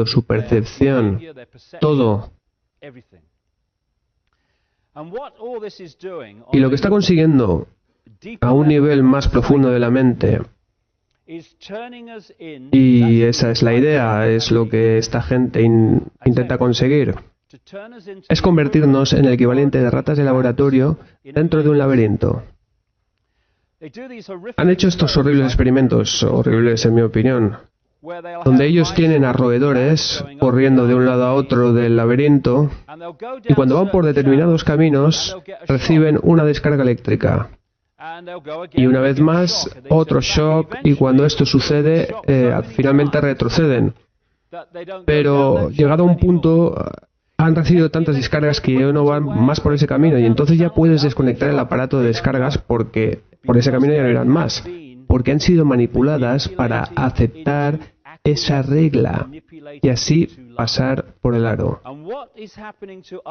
su percepción, todo. Y lo que está consiguiendo a un nivel más profundo de la mente, y esa es la idea, es lo que esta gente intenta conseguir, es convertirnos en el equivalente de ratas de laboratorio dentro de un laberinto. Han hecho estos horribles experimentos, horribles en mi opinión, donde ellos tienen a roedores corriendo de un lado a otro del laberinto y cuando van por determinados caminos reciben una descarga eléctrica. Y una vez más, otro shock, y cuando esto sucede, finalmente retroceden. Pero llegado a un punto, han recibido tantas descargas que ya no van más por ese camino, y entonces ya puedes desconectar el aparato de descargas porque por ese camino ya no irán más, porque han sido manipuladas para aceptar esa regla y así pasar por el aro.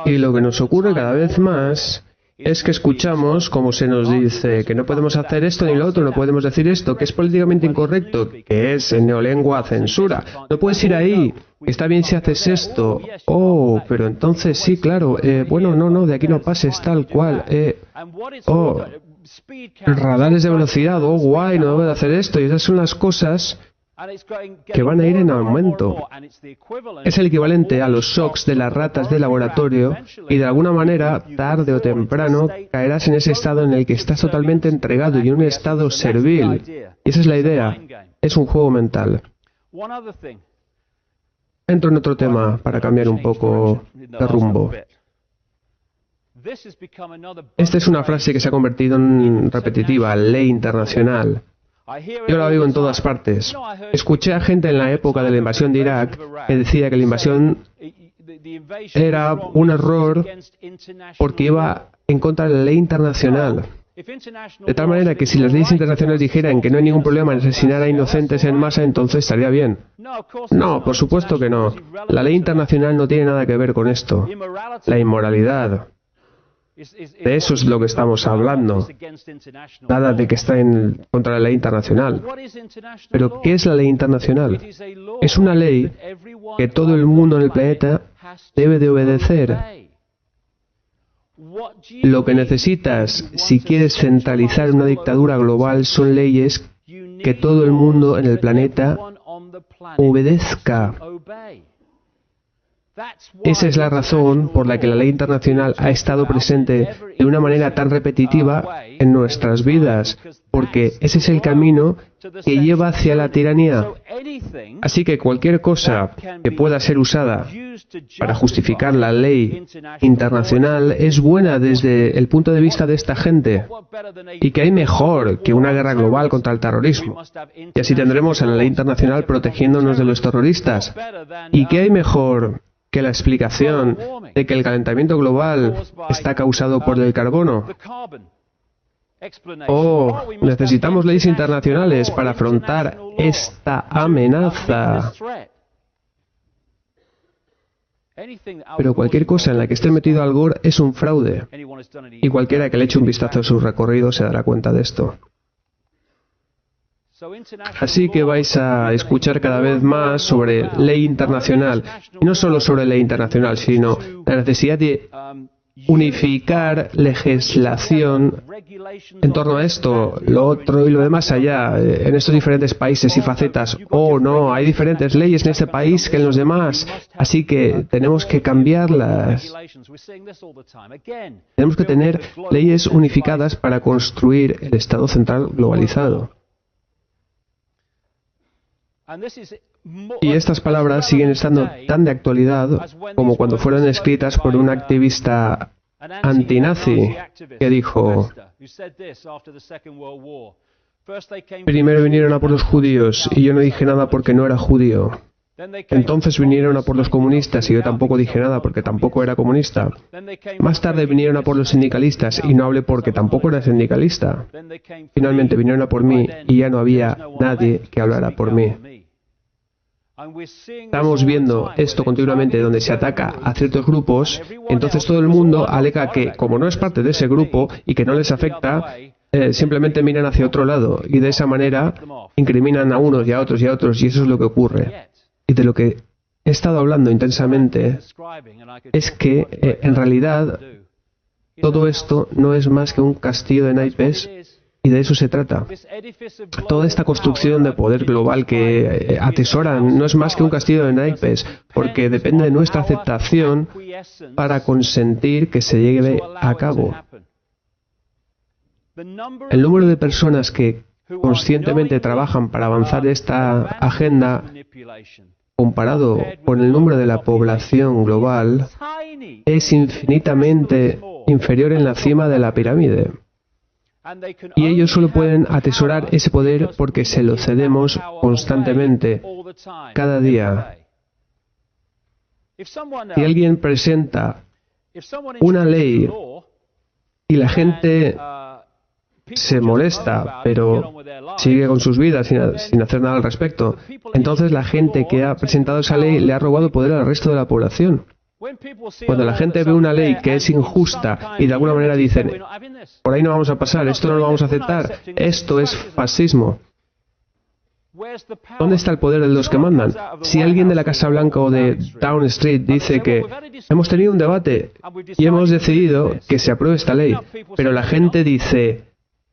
Y lo que nos ocurre cada vez más es que escuchamos como se nos dice que no podemos hacer esto ni lo otro, no podemos decir esto, que es políticamente incorrecto, que es en neolengua censura. No puedes ir ahí, está bien si haces esto. Oh, pero entonces sí, claro, bueno, no, de aquí no pases tal cual. Radares de velocidad, oh, guay, no debo de hacer esto. Y esas son las cosas que van a ir en aumento. Es el equivalente a los shocks de las ratas de laboratorio y de alguna manera, tarde o temprano, caerás en ese estado en el que estás totalmente entregado y en un estado servil. Y esa es la idea. Es un juego mental. Entro en otro tema para cambiar un poco de rumbo. Esta es una frase que se ha convertido en repetitiva, ley internacional. Yo la oigo en todas partes. Escuché a gente en la época de la invasión de Irak que decía que la invasión era un error porque iba en contra de la ley internacional. De tal manera que si las leyes internacionales dijeran que no hay ningún problema en asesinar a inocentes en masa, entonces estaría bien. No, por supuesto que no. La ley internacional no tiene nada que ver con esto. La inmoralidad. De eso es lo que estamos hablando. Nada de que está en contra de la ley internacional. Pero, ¿qué es la ley internacional? Es una ley que todo el mundo en el planeta debe de obedecer. Lo que necesitas, si quieres centralizar una dictadura global, son leyes que todo el mundo en el planeta obedezca. Esa es la razón por la que la ley internacional ha estado presente de una manera tan repetitiva en nuestras vidas, porque ese es el camino que lleva hacia la tiranía. Así que cualquier cosa que pueda ser usada para justificar la ley internacional es buena desde el punto de vista de esta gente. ¿Y qué hay mejor que una guerra global contra el terrorismo? Y así tendremos a la ley internacional protegiéndonos de los terroristas. ¿Y qué hay mejor que la explicación de que el calentamiento global está causado por el carbono? Oh, necesitamos leyes internacionales para afrontar esta amenaza. Pero cualquier cosa en la que esté metido Al Gore es un fraude. Y cualquiera que le eche un vistazo a su recorrido se dará cuenta de esto. Así que vais a escuchar cada vez más sobre ley internacional. Y no solo sobre ley internacional, sino la necesidad de unificar legislación en torno a esto, lo otro y lo demás allá, en estos diferentes países y facetas. Oh, no, hay diferentes leyes en este país que en los demás, así que tenemos que cambiarlas. Tenemos que tener leyes unificadas para construir el Estado central globalizado. Y estas palabras siguen estando tan de actualidad como cuando fueron escritas por un activista antinazi que dijo: primero vinieron a por los judíos y yo no dije nada porque no era judío. Entonces vinieron a por los comunistas y yo tampoco dije nada porque tampoco era comunista. Más tarde vinieron a por los sindicalistas y no hablé porque tampoco era sindicalista. Finalmente vinieron a por mí y ya no había nadie que hablara por mí. Estamos viendo esto continuamente donde se ataca a ciertos grupos, entonces todo el mundo alega que como no es parte de ese grupo y que no les afecta, simplemente miran hacia otro lado y de esa manera incriminan a unos y a otros y a otros y eso es lo que ocurre. Y de lo que he estado hablando intensamente es que, en realidad, todo esto no es más que un castillo de naipes y de eso se trata. Toda esta construcción de poder global que atesoran no es más que un castillo de naipes, porque depende de nuestra aceptación para consentir que se lleve a cabo. El número de personas que conscientemente trabajan para avanzar esta agenda, comparado con el número de la población global, es infinitamente inferior en la cima de la pirámide. Y ellos solo pueden atesorar ese poder porque se lo cedemos constantemente, cada día. Si alguien presenta una ley y la gente se molesta, pero sigue con sus vidas sin hacer nada al respecto, entonces la gente que ha presentado esa ley le ha robado poder al resto de la población. Cuando la gente ve una ley que es injusta y de alguna manera dicen, por ahí no vamos a pasar, esto no lo vamos a aceptar, esto es fascismo. ¿Dónde está el poder de los que mandan? Si alguien de la Casa Blanca o de Downing Street dice que hemos tenido un debate y hemos decidido que se apruebe esta ley, pero la gente dice,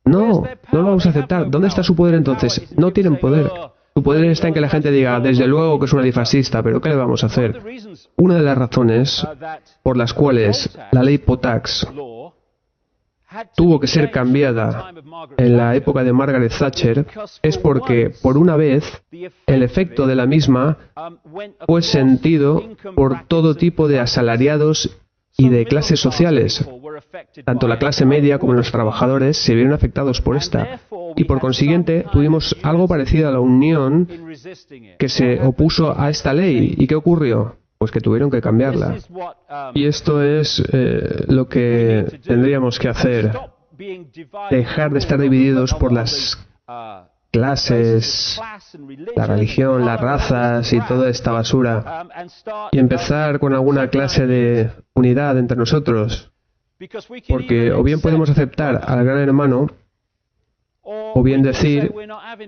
no, no lo vamos a aceptar, ¿dónde está su poder entonces? No tienen poder. Su poder está en que la gente diga, desde luego que es una ley fascista, pero ¿qué le vamos a hacer? Una de las razones por las cuales la ley Potax tuvo que ser cambiada en la época de Margaret Thatcher es porque, por una vez, el efecto de la misma fue sentido por todo tipo de asalariados y de clases sociales. Tanto la clase media como los trabajadores se vieron afectados por esta. Y por consiguiente tuvimos algo parecido a la Unión que se opuso a esta ley. ¿Y qué ocurrió? Pues que tuvieron que cambiarla. Y esto es lo que tendríamos que hacer. Dejar de estar divididos por las clases, la religión, las razas y toda esta basura. Y empezar con alguna clase de unidad entre nosotros. Porque o bien podemos aceptar al gran hermano, o bien decir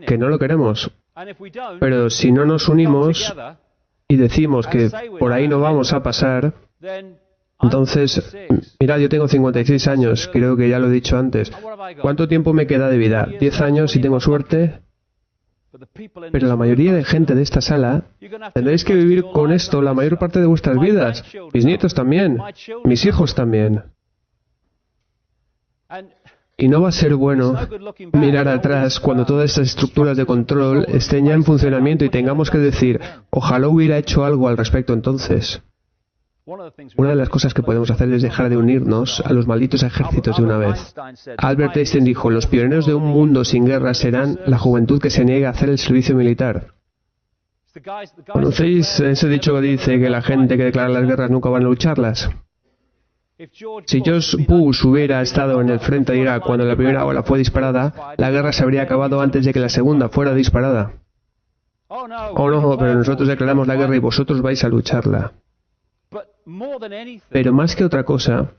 que no lo queremos. Pero si no nos unimos y decimos que por ahí no vamos a pasar, entonces, mirad, yo tengo 56 años, creo que ya lo he dicho antes. ¿Cuánto tiempo me queda de vida? ¿10 años si tengo suerte? Pero la mayoría de gente de esta sala tendréis que vivir con esto la mayor parte de vuestras vidas. Mis nietos también, mis hijos también. Y no va a ser bueno mirar atrás cuando todas estas estructuras de control estén ya en funcionamiento y tengamos que decir, ojalá hubiera hecho algo al respecto entonces. Una de las cosas que podemos hacer es dejar de unirnos a los malditos ejércitos de una vez. Albert Einstein dijo, los pioneros de un mundo sin guerra serán la juventud que se niega a hacer el servicio militar. ¿Conocéis ese dicho que dice que la gente que declara las guerras nunca van a lucharlas? Si George Bush hubiera estado en el frente de Irak cuando la primera bala fue disparada, la guerra se habría acabado antes de que la segunda fuera disparada. Oh no, pero nosotros declaramos la guerra y vosotros vais a lucharla. Pero más que otra cosa,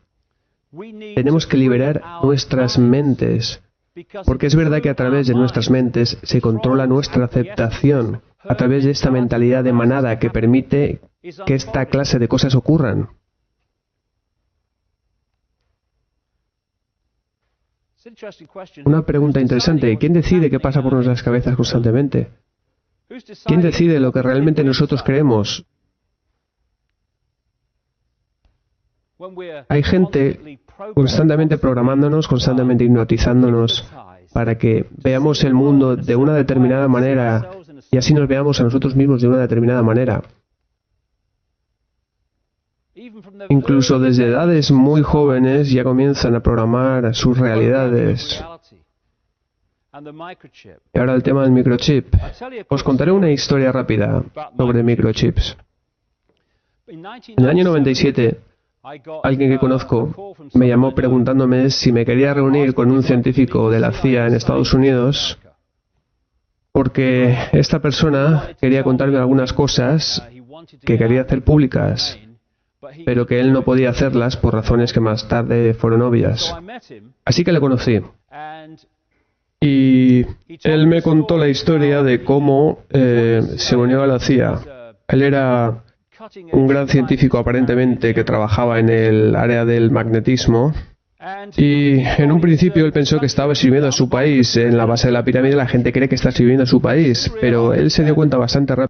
tenemos que liberar nuestras mentes, porque es verdad que a través de nuestras mentes se controla nuestra aceptación, a través de esta mentalidad de manada que permite que esta clase de cosas ocurran. Una pregunta interesante. ¿Quién decide qué pasa por nuestras cabezas constantemente? ¿Quién decide lo que realmente nosotros creemos? Hay gente constantemente programándonos, constantemente hipnotizándonos para que veamos el mundo de una determinada manera y así nos veamos a nosotros mismos de una determinada manera. Incluso desde edades muy jóvenes ya comienzan a programar sus realidades. Y ahora el tema del microchip. Os contaré una historia rápida sobre microchips. En el año 97, alguien que conozco me llamó preguntándome si me quería reunir con un científico de la CIA en Estados Unidos porque esta persona quería contarme algunas cosas que quería hacer públicas, pero que él no podía hacerlas por razones que más tarde fueron obvias. Así que le conocí. Y él me contó la historia de cómo se unió a la CIA. Él era un gran científico aparentemente que trabajaba en el área del magnetismo. Y en un principio él pensó que estaba sirviendo a su país. En la base de la pirámide la gente cree que está sirviendo a su país, pero él se dio cuenta bastante rápido